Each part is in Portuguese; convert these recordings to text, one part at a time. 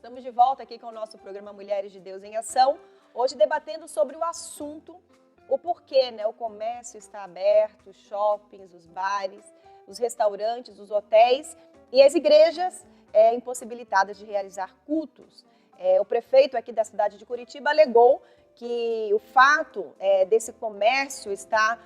Estamos de volta aqui com o nosso programa Mulheres de Deus em Ação, hoje debatendo sobre o assunto, o porquê, né? O comércio está aberto, os shoppings, os bares, os restaurantes, os hotéis e as igrejas impossibilitadas de realizar cultos. O prefeito aqui da cidade de Curitiba alegou que o fato desse comércio estar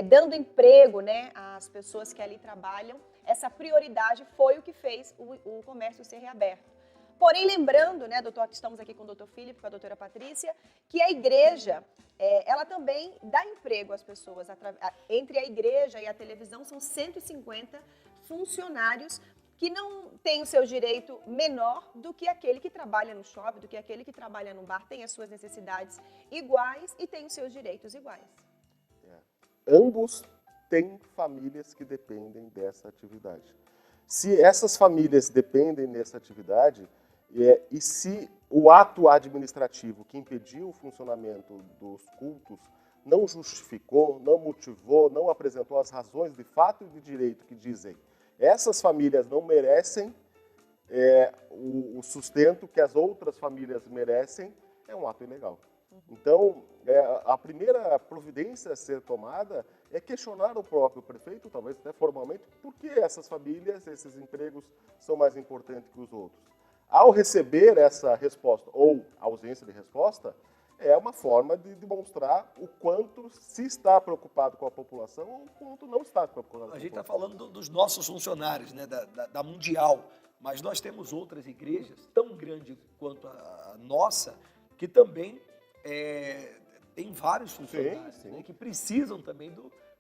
dando emprego, né, às pessoas que ali trabalham, essa prioridade foi o que fez o comércio ser reaberto. Porém, lembrando, né, doutor, que estamos aqui com o doutor Filipe, com a doutora Patrícia, que a igreja, ela também dá emprego às pessoas. Entre a igreja e a televisão são 150 funcionários que não têm o seu direito menor do que aquele que trabalha no shopping, do que aquele que trabalha no bar, tem as suas necessidades iguais e tem os seus direitos iguais. Ambos têm famílias que dependem dessa atividade. Se essas famílias dependem dessa atividade, e se o ato administrativo que impediu o funcionamento dos cultos não justificou, não motivou, não apresentou as razões de fato e de direito que dizem essas famílias não merecem o sustento que as outras famílias merecem, é um ato ilegal. Então, a primeira providência a ser tomada é questionar o próprio prefeito, talvez até formalmente, por que essas famílias, esses empregos são mais importantes que os outros. Ao receber essa resposta, ou ausência de resposta, é uma forma de demonstrar o quanto se está preocupado com a população ou o quanto não está preocupado com a população. A gente está falando dos nossos funcionários, né, da Mundial, mas nós temos outras igrejas tão grandes quanto a nossa, que também tem vários funcionários, sim. Né, que precisam também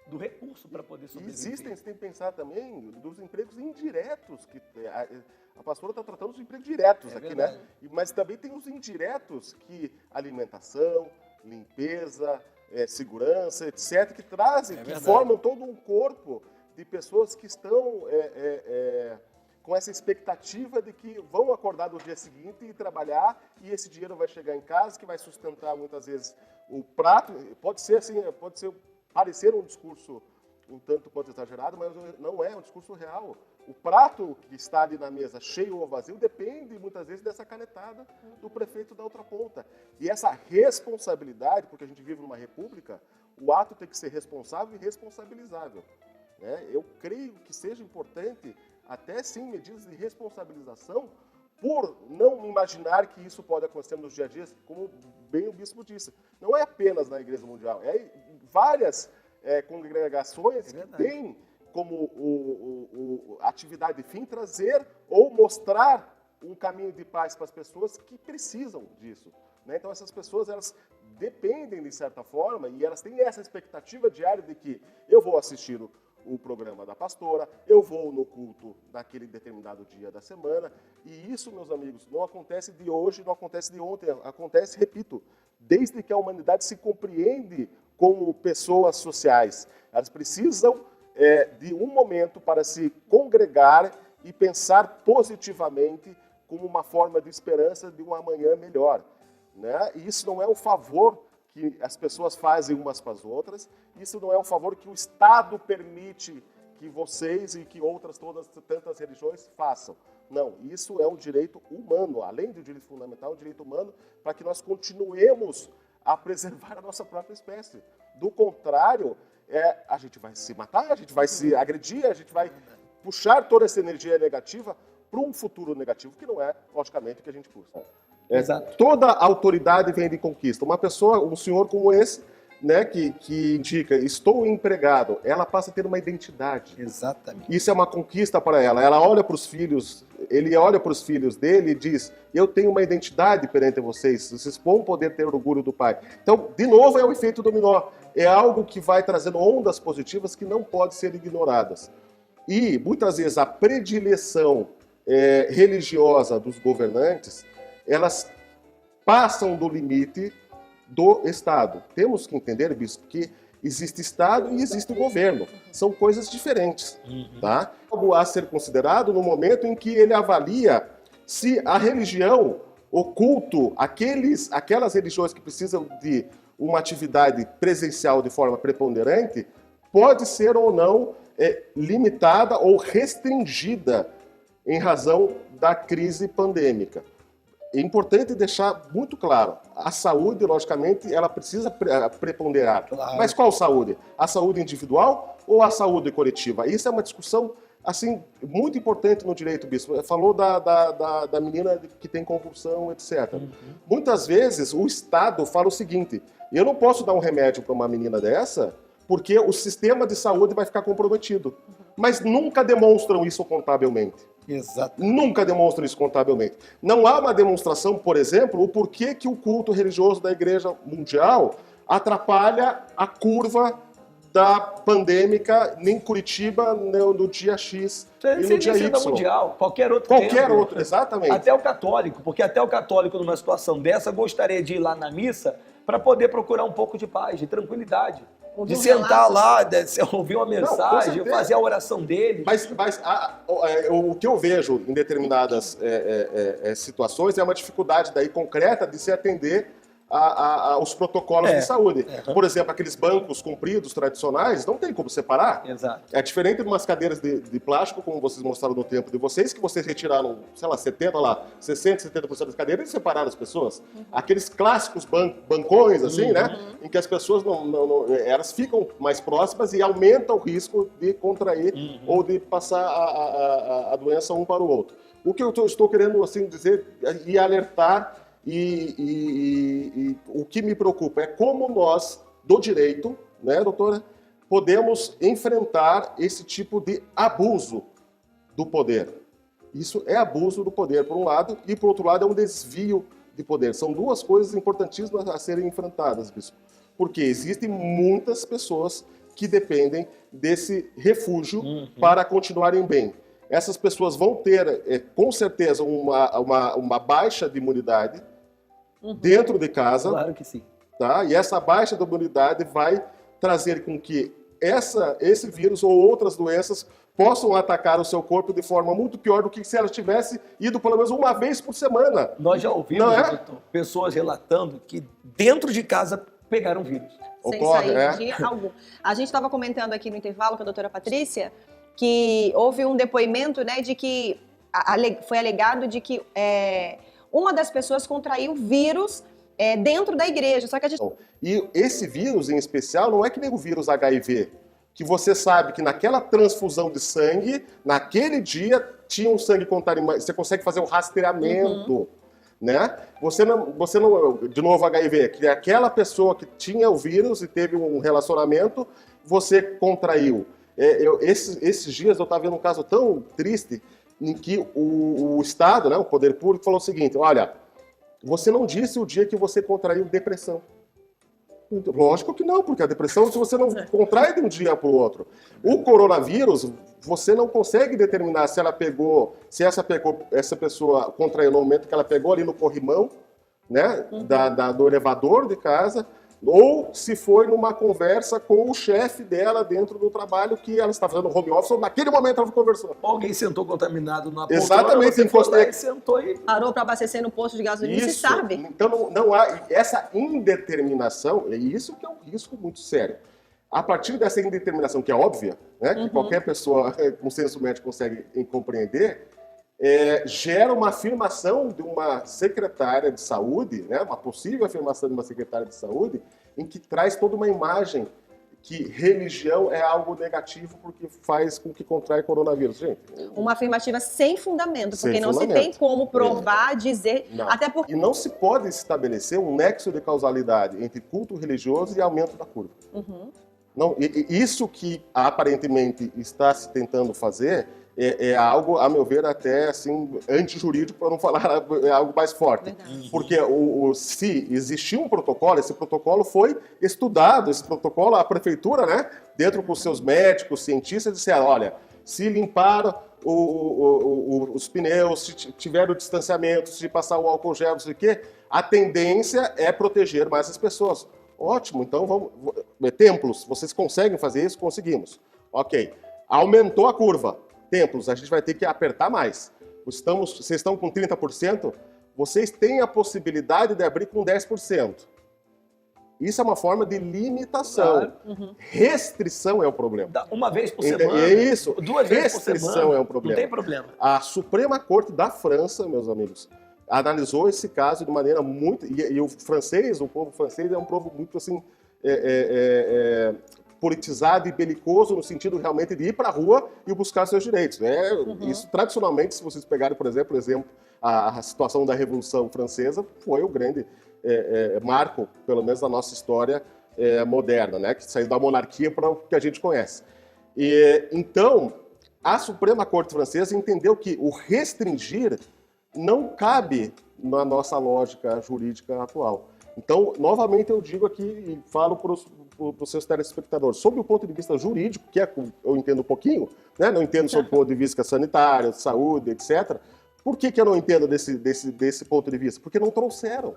do recurso para poder sobreviver. Existem, você tem que pensar também dos empregos indiretos, que a pastora está tratando dos empregos diretos aqui, verdade. Né? Mas também tem os indiretos, que alimentação, limpeza, segurança, etc., que trazem, que formam todo um corpo de pessoas que estão com essa expectativa de que vão acordar no dia seguinte e trabalhar, e esse dinheiro vai chegar em casa, que vai sustentar muitas vezes o prato. Pode ser assim, parecer um discurso um tanto quanto exagerado, mas não é um discurso real. O prato que está ali na mesa, cheio ou vazio, depende muitas vezes dessa canetada do prefeito da outra ponta. E essa responsabilidade, porque a gente vive numa república, o ato tem que ser responsável e responsabilizável. Né? Eu creio que seja importante, até sim, medidas de responsabilização, por não imaginar que isso pode acontecer nos dia a dia, como bem o bispo disse. Não é apenas na Igreja Mundial, é várias congregações que têm como atividade de fim trazer ou mostrar um caminho de paz para as pessoas que precisam disso. Né? Então, essas pessoas, elas dependem, de certa forma, e elas têm essa expectativa diária de que eu vou assistir o programa da pastora, eu vou no culto naquele determinado dia da semana, e isso, meus amigos, não acontece de hoje, não acontece de ontem, acontece, repito, desde que a humanidade se compreende como pessoas sociais. Elas precisam de um momento para se congregar e pensar positivamente como uma forma de esperança de um amanhã melhor. Né? E isso não é um favor que as pessoas fazem umas para as outras, isso não é um favor que o Estado permite que vocês e que outras tantas religiões façam. Não, isso é um direito humano, além do direito fundamental, um direito humano para que nós continuemos a preservar a nossa própria espécie. Do contrário, a gente vai se matar, a gente vai se agredir, a gente vai puxar toda essa energia negativa para um futuro negativo, que não é, logicamente, o que a gente busca. Toda autoridade vem de conquista. Uma pessoa, um senhor como esse, né, que indica, estou empregado, ela passa a ter uma identidade. Exatamente. Isso é uma conquista para ela. Ela olha para os filhos, ele olha para os filhos dele e diz, eu tenho uma identidade perante vocês vão poder ter orgulho do pai. Então, de novo, é o efeito dominó. É algo que vai trazendo ondas positivas que não podem ser ignoradas. E, muitas vezes, a predileção religiosa dos governantes, elas passam do limite do Estado. Temos que entender, bispo, que existe Estado e existe governo. São coisas diferentes. Tá? Algo a ser considerado no momento em que ele avalia se a religião, o culto, aquelas religiões que precisam de uma atividade presencial de forma preponderante, pode ser ou não limitada ou restringida em razão da crise pandêmica. é importante deixar muito claro, a saúde, logicamente, ela precisa preponderar. Claro. Mas qual saúde? A saúde individual ou a saúde coletiva? Isso é uma discussão assim, muito importante no direito, bispo. Falou da menina que tem convulsão, etc. Muitas vezes o Estado fala o seguinte, eu não posso dar um remédio para uma menina dessa porque o sistema de saúde vai ficar comprometido. Mas nunca demonstram isso contabilmente. Exato. Nunca demonstram isso contabilmente. Não há uma demonstração, por exemplo, o porquê que o culto religioso da Igreja Mundial atrapalha a curva da pandêmica em Curitiba no dia X e no dia Y. Mundial, qualquer outro Qualquer tempo. outro, exatamente. Até o católico, porque até o católico, numa situação dessa, gostaria de ir lá na missa para poder procurar um pouco de paz, de tranquilidade. Ouvir De um sentar relato. lá, de ouvir uma mensagem, certeza. fazer a oração dele. Mas o que eu vejo em determinadas situações é uma dificuldade daí concreta de se atender aos protocolos de saúde. Por exemplo, aqueles bancos compridos, tradicionais, não tem como separar. Exato. É diferente de umas cadeiras de plástico, como vocês mostraram no tempo de vocês, que vocês retiraram, sei lá, 60%, 70% das cadeiras e separaram as pessoas. Aqueles clássicos bancões, assim, né? Em que as pessoas elas ficam mais próximas e aumenta o risco de contrair ou de passar a doença um para o outro. O que eu estou querendo, assim, dizer e alertar e o que me preocupa é como nós, do direito, né, doutora, podemos enfrentar esse tipo de abuso do poder. Isso é abuso do poder, por um lado, e, por outro lado, é um desvio de poder. São duas coisas importantíssimas a serem enfrentadas, bispo. Porque existem muitas pessoas que dependem desse refúgio para continuarem bem. Essas pessoas vão ter, com certeza, uma baixa de imunidade dentro de casa. Claro que sim. Tá? E essa baixa de imunidade vai trazer com que esse vírus ou outras doenças possam atacar o seu corpo de forma muito pior do que se ela tivesse ido pelo menos uma vez por semana. Nós já ouvimos, Não é? doutor, pessoas relatando que dentro de casa pegaram vírus. Sem Ocorre, sair de algum. A gente estava comentando aqui no intervalo com a doutora Patrícia que houve um depoimento, né, de que foi alegado de que uma das pessoas contraiu vírus dentro da igreja. Só que a gente... E esse vírus, em especial, não é que nem o vírus HIV, que você sabe que naquela transfusão de sangue, naquele dia, tinha um sangue contaminado. Você consegue fazer um rastreamento, né? Você não, de novo, HIV, que aquela pessoa que tinha o vírus e teve um relacionamento, você contraiu. Esses dias eu estava vendo um caso tão triste em que o Estado, né, o poder público, falou o seguinte: olha, você não disse o dia que você contraiu depressão. Lógico que não, porque a depressão, se você não contrai de um dia para o outro. O coronavírus, você não consegue determinar se essa pessoa contraiu no momento que ela pegou ali no corrimão, né, do elevador de casa, ou se foi numa conversa com o chefe dela dentro do trabalho que ela está fazendo home office, ou naquele momento ela conversou. Alguém sentou contaminado na poltrona, Exatamente, você foi lá e sentou e... Parou para abastecer no posto de gasolina, se sabe. Então não há essa indeterminação, é isso que é um risco muito sério. A partir dessa indeterminação, que é óbvia, né, que qualquer pessoa com senso médico consegue compreender, gera uma afirmação de uma secretária de saúde, né, uma possível afirmação de uma secretária de saúde, em que traz toda uma imagem que religião é algo negativo porque faz com que contrai coronavírus. Gente, uma afirmativa sem fundamento, porque Sem não fundamento. se tem como provar, dizer, não. até porque... E não se pode estabelecer um nexo de causalidade entre culto religioso e aumento da curva. Não, isso que aparentemente está se tentando fazer é algo, a meu ver, até assim, antijurídico, para não falar algo mais forte. Verdade. Porque se existia um protocolo, esse protocolo foi estudado, esse protocolo, a prefeitura, né, dentro com seus médicos, cientistas, disseram, olha, se limpar os pneus, se tiver o distanciamento, se passar o álcool gel, não sei o quê, a tendência é proteger mais as pessoas. Ótimo, então vamos... Templos, vocês conseguem fazer isso? Conseguimos. Ok. Aumentou a curva. Templos, a gente vai ter que apertar mais. Vocês estão com 30%, vocês têm a possibilidade de abrir com 10%. Isso é uma forma de limitação. Claro. Restrição é o problema. Uma vez por semana. É isso. Duas vezes por Restrição semana. é o problema. Não tem problema. A Suprema Corte da França, meus amigos, analisou esse caso de maneira muito... E o francês, o povo francês é um povo muito assim, politizado e belicoso no sentido realmente de ir para a rua e buscar seus direitos. Né? Isso, tradicionalmente, se vocês pegarem, por exemplo, a situação da Revolução Francesa foi o grande marco, pelo menos da nossa história moderna, né? Que saiu da monarquia para o que a gente conhece. Então, a Suprema Corte Francesa entendeu que o restringir não cabe na nossa lógica jurídica atual. Então, novamente eu digo aqui e falo para os seus telespectadores, sob o ponto de vista jurídico, que eu entendo um pouquinho, né? Não entendo sob o ponto de vista sanitário, de saúde, etc. Por que eu não entendo desse ponto de vista? Porque não trouxeram.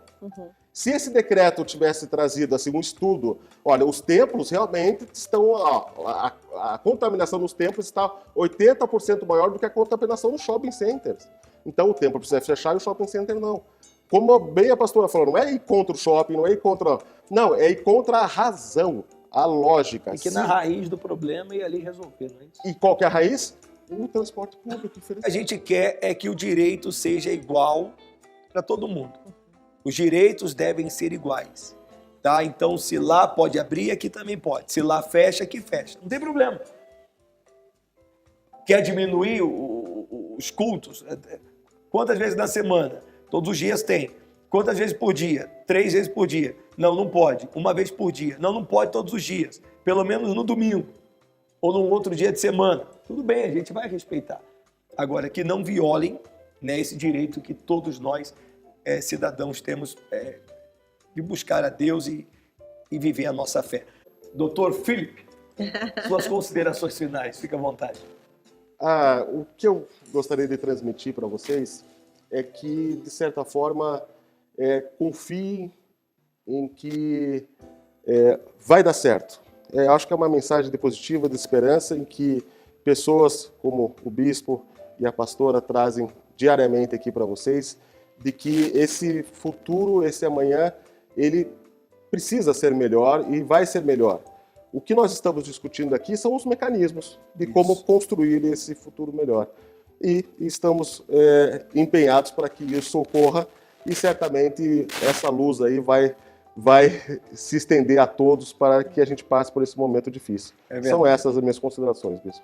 Se esse decreto tivesse trazido assim, um estudo, olha, os templos realmente estão... a contaminação nos templos está 80% maior do que a contaminação nos shopping centers. Então o templo precisa fechar e o shopping center não. Como bem a pastora falou, não é ir contra o shopping, não é ir contra... Não, é ir contra a razão, a lógica. E que na raiz do problema e ali resolver, não é isso? E qual que é a raiz? O transporte público. A gente quer é que o direito seja igual para todo mundo. Os direitos devem ser iguais. Tá? Então, se lá pode abrir, aqui também pode. Se lá fecha, aqui fecha. Não tem problema. Quer diminuir os cultos? Quantas vezes na semana? Todos os dias tem. Quantas vezes por dia? 3 vezes por dia. Não, não pode. 1 vez por dia. Não, não pode todos os dias. Pelo menos no domingo. Ou num outro dia de semana. Tudo bem, a gente vai respeitar. Agora, que não violem, né, esse direito que todos nós, cidadãos, temos de buscar a Deus e viver a nossa fé. Doutor Felipe, suas considerações finais. Fica à vontade. O que eu gostaria de transmitir para vocês é que, de certa forma, confiem em que vai dar certo. Acho que é uma mensagem de positiva, de esperança, em que pessoas como o bispo e a pastora trazem diariamente aqui para vocês, de que esse futuro, esse amanhã, ele precisa ser melhor e vai ser melhor. O que nós estamos discutindo aqui são os mecanismos de como construir esse futuro melhor. E estamos empenhados para que isso ocorra e certamente essa luz aí vai se estender a todos para que a gente passe por esse momento difícil. São essas as minhas considerações, bispo.